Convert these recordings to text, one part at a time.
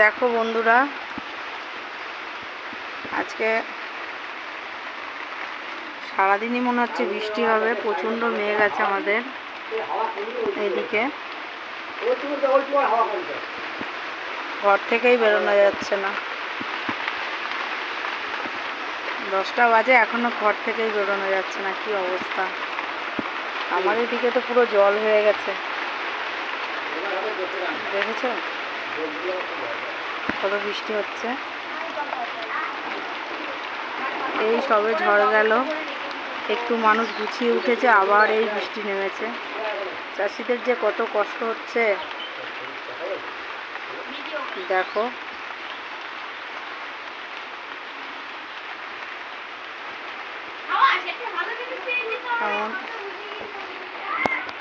দেখো বন্ধুরা, আজকে সারাদিনই মনে হচ্ছে বৃষ্টি হবে। প্রচণ্ড মেঘ আছে আমাদের এইদিকে, ঘর থেকেই বেরোনো যাচ্ছে না। 10টা বাজে, এখনো ঘর থেকেই বেরোনো যাচ্ছে না। কি অবস্থা! আমাদের দিকে তো পুরো জল হয়ে গেছে, দেখেছো কত বৃষ্টি হচ্ছে। এই সবে ঝড় গেল, একটু মানুষ গুছিয়ে উঠেছে, আবার এই বৃষ্টি নেমেছে। চাষিদের যে কত কষ্ট হচ্ছে দেখো।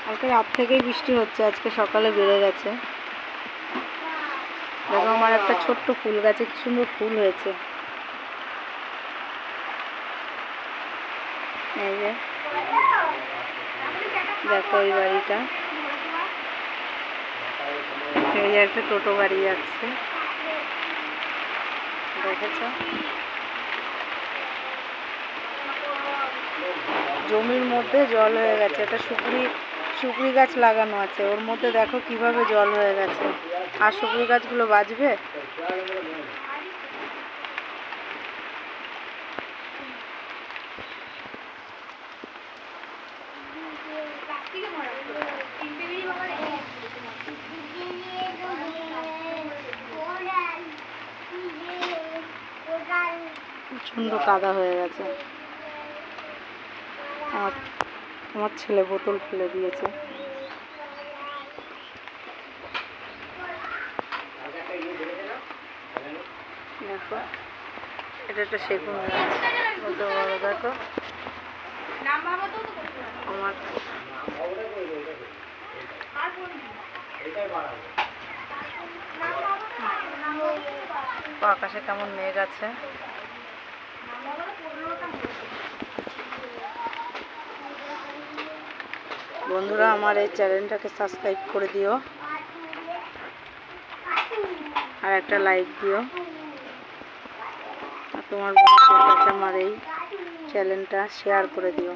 কালকে রাত থেকেই বৃষ্টি হচ্ছে, আজকে সকালে বেড়ে গেছে। দেখো আমার একটা ছোট্ট ফুল গাছে কি সুন্দর ফুল হয়েছে। এই যে দেখো এই বাড়িটা, এই যে একটা টোটো গাড়ি যাচ্ছে, দেখেছ? জমির মধ্যে জল হয়ে গেছে। একটা সুপুরি গাছ লাগানো আছে, ওর মধ্যে দেখো কিভাবে জল হয়ে গেছে। আর সুপুরি গাছগুলো বাঁচবে? প্রচণ্ড কাদা হয়ে গেছে। আমার ছেলে বোতল ফেলে দিয়েছে। দেখো এটা একটা সেগুন গাছ, কত বড় দেখো। আমার আকাশে কেমন মেঘ আছে। বন্ধুরা, আমার এই চ্যানেলটাকে সাবস্ক্রাইব করে দিও, আর একটা লাইক দিও, আর তোমার বন্ধুদের কাছে আমার এই চ্যানেলটা শেয়ার করে দিও।